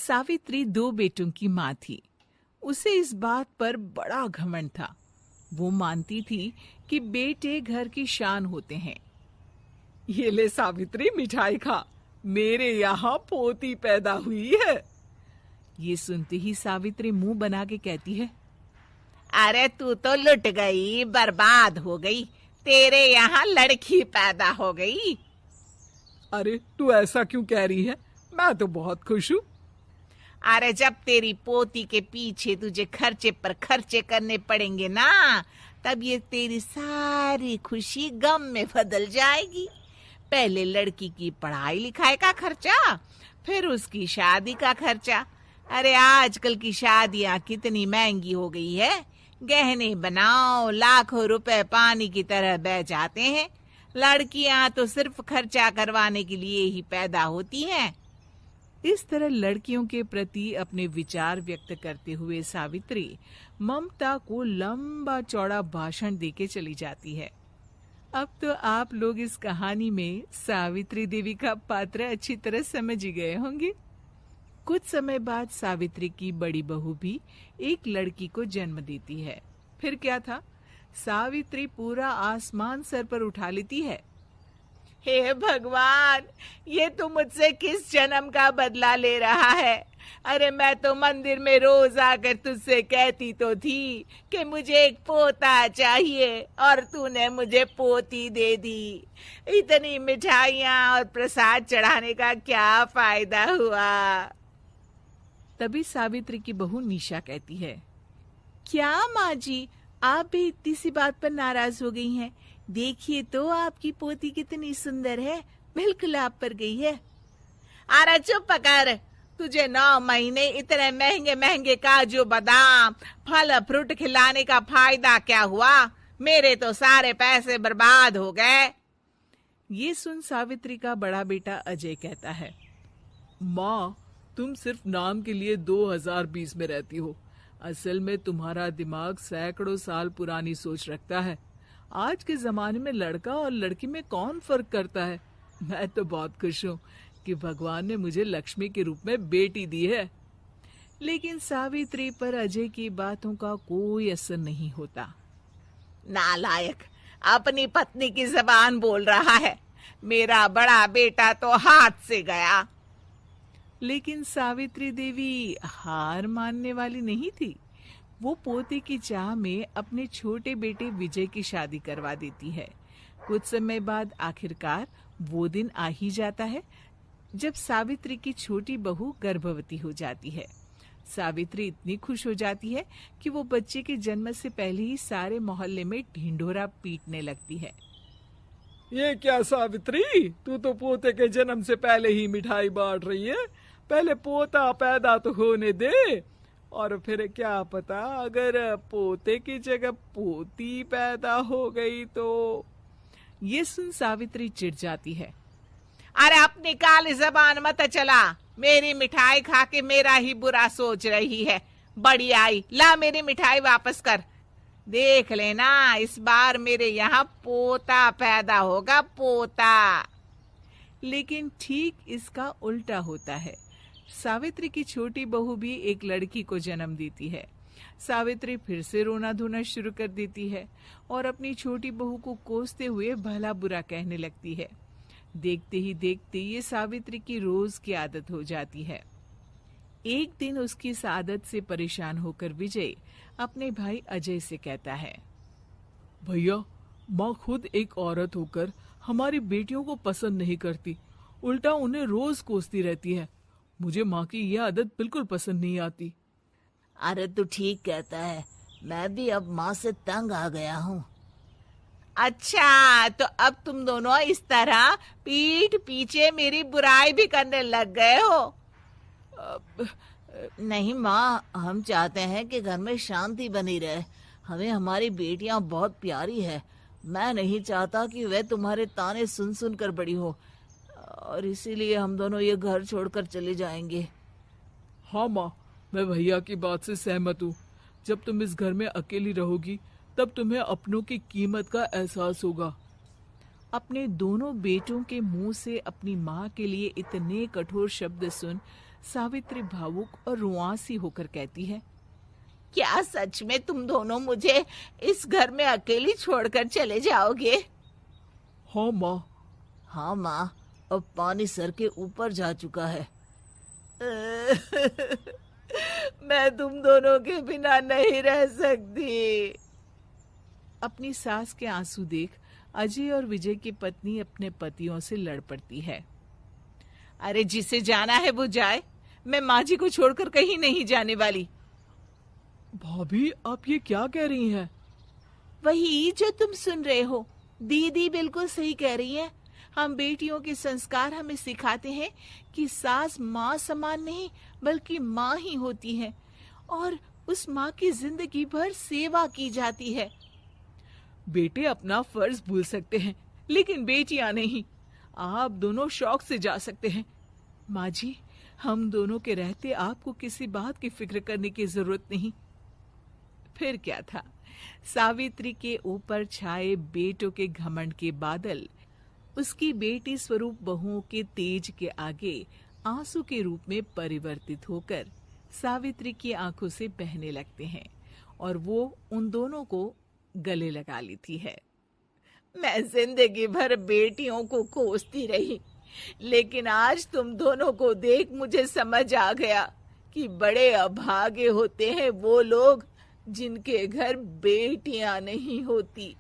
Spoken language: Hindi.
सावित्री 2 बेटों की माँ थी। उसे इस बात पर बड़ा घमंड था। वो मानती थी कि बेटे घर की शान होते हैं। ये ले सावित्री, मिठाई खा, मेरे यहाँ पोती पैदा हुई है। ये सुनते ही सावित्री मुंह बना के कहती है, अरे तू तो लुट गई, बर्बाद हो गई, तेरे यहाँ लड़की पैदा हो गई। अरे तू ऐसा क्यों कह रही है? मैं तो बहुत खुश हूँ। अरे जब तेरी पोती के पीछे तुझे खर्चे पर खर्चे करने पड़ेंगे ना, तब ये तेरी सारी खुशी गम में बदल जाएगी। पहले लड़की की पढ़ाई लिखाई का खर्चा, फिर उसकी शादी का खर्चा। अरे आजकल की शादियां कितनी महंगी हो गई है। गहने बनाओ, लाखों रुपए पानी की तरह बह जाते हैं। लड़कियां तो सिर्फ खर्चा करवाने के लिए ही पैदा होती हैं। इस तरह लड़कियों के प्रति अपने विचार व्यक्त करते हुए सावित्री ममता को लंबा चौड़ा भाषण देके चली जाती है। अब तो आप लोग इस कहानी में सावित्री देवी का पात्र अच्छी तरह समझ ही गए होंगे। कुछ समय बाद सावित्री की बड़ी बहू भी एक लड़की को जन्म देती है। फिर क्या था, सावित्री पूरा आसमान सर पर उठा लेती है। हे भगवान, ये तू मुझसे किस जन्म का बदला ले रहा है? अरे मैं तो मंदिर में रोज आकर तुझसे कहती तो थी कि मुझे एक पोता चाहिए, और तूने मुझे पोती दे दी। इतनी मिठाइयाँ और प्रसाद चढ़ाने का क्या फायदा हुआ? तभी सावित्री की बहू निशा कहती है, क्या माँ जी, आप भी इतनी सी बात पर नाराज हो गई हैं? देखिए तो आपकी पोती कितनी सुंदर है, बिल्कुल आप पर गई है। अरे चुप कर, तुझे 9 महीने इतने महंगे महंगे काजू बादाम फल फ्रूट खिलाने का फायदा क्या हुआ? मेरे तो सारे पैसे बर्बाद हो गए। ये सुन सावित्री का बड़ा बेटा अजय कहता है, माँ, तुम सिर्फ नाम के लिए 2020 में रहती हो। असल में तुम्हारा दिमाग सैकड़ों साल पुरानी सोच रखता है। आज के जमाने में लड़का और लड़की में कौन फर्क करता है? मैं तो बहुत खुश हूँ कि भगवान ने मुझे लक्ष्मी के रूप में बेटी दी है। लेकिन सावित्री पर अजय की बातों का कोई असर नहीं होता। नालायक, अपनी पत्नी की जबान बोल रहा है। मेरा बड़ा बेटा तो हाथ से गया। लेकिन सावित्री देवी हार मानने वाली नहीं थी। वो पोते की चाह में अपने छोटे बेटे विजय की शादी करवा देती है। कुछ समय बाद आखिरकार वो दिन आ ही जाता है जब सावित्री की छोटी बहू गर्भवती हो जाती है। सावित्री इतनी खुश हो जाती है कि वो बच्चे के जन्म से पहले ही सारे मोहल्ले में ढिंढोरा पीटने लगती है। ये क्या सावित्री, तू तो पोते के जन्म से पहले ही मिठाई बांट रही है। पहले पोता पैदा तो होने दे, और फिर क्या पता अगर पोते की जगह पोती पैदा हो गई तो। ये सुन सावित्री चिढ़ जाती है। अरे अपनी काली जबान मत चला, मेरी मिठाई खा के मेरा ही बुरा सोच रही है। बड़ी आई, ला मेरी मिठाई वापस कर। देख लेना, इस बार मेरे यहाँ पोता पैदा होगा, पोता। लेकिन ठीक इसका उल्टा होता है। सावित्री की छोटी बहू भी एक लड़की को जन्म देती है। सावित्री फिर से रोना धोना शुरू कर देती है और अपनी छोटी बहू को कोसते हुए भला बुरा कहने लगती है। देखते ही देखते ये सावित्री की रोज की आदत हो जाती है। एक दिन उसकी इस आदत से परेशान होकर विजय अपने भाई अजय से कहता है, भैया, माँ खुद एक औरत होकर हमारी बेटियों को पसंद नहीं करती, उल्टा उन्हें रोज कोसती रहती है। मुझे माँ की यह आदत बिल्कुल पसंद नहीं आती। अरे तू ठीक कहता है, मैं भी अब माँ से तंग आ गया हूँ। अच्छा, तो अब तुम दोनों इस तरह पीठ पीछे मेरी बुराई भी करने लग गए हो? नहीं माँ, हम चाहते हैं कि घर में शांति बनी रहे। हमें हमारी बेटियां बहुत प्यारी है। मैं नहीं चाहता कि वे तुम्हारे ताने सुन सुन कर बड़ी हो, और इसीलिए हम दोनों ये घर छोड़कर चले जाएंगे। हाँ माँ, मैं भैया की बात से सहमत हूँ। जब तुम इस घर में अकेली रहोगी तब तुम्हें अपनों की कीमत का एहसास होगा। अपने दोनों बेटों के मुंह से अपनी माँ के लिए इतने कठोर शब्द सुन सावित्री भावुक और रुआंसी होकर कहती है, क्या सच में तुम दोनों मुझे इस घर में अकेली छोड़कर चले जाओगे? हाँ माँ। हाँ माँ, अब पानी सर के ऊपर जा चुका है। मैं तुम दोनों के बिना नहीं रह सकती। अपनी सास के आंसू देख अजय और विजय की पत्नी अपने पतियों से लड़ पड़ती है। अरे जिसे जाना है वो जाए, मैं माँ जी को छोड़कर कहीं नहीं जाने वाली। भाभी आप ये क्या कह रही हैं? वही जो तुम सुन रहे हो, दीदी बिल्कुल सही कह रही है। हम बेटियों के संस्कार हमें सिखाते हैं कि सास माँ समान नहीं बल्कि माँ ही होती है और उस माँ की जिंदगी भर सेवा की जाती है। बेटे अपना फर्ज भूल सकते हैं लेकिन बेटियां नहीं। आप दोनों शौक से जा सकते हैं। माँ जी, हम दोनों के रहते आपको किसी बात की फिक्र करने की जरूरत नहीं। फिर क्या था, सावित्री के ऊपर छाए बेटों के घमंड के बादल उसकी बेटी स्वरूप बहुओं के तेज के आगे आंसू के रूप में परिवर्तित होकर सावित्री की आंखों से बहने लगते हैं और वो उन दोनों को गले लगा लेती है। मैं जिंदगी भर बेटियों को कोसती रही, लेकिन आज तुम दोनों को देख मुझे समझ आ गया कि बड़े अभागे होते हैं वो लोग जिनके घर बेटियां नहीं होती।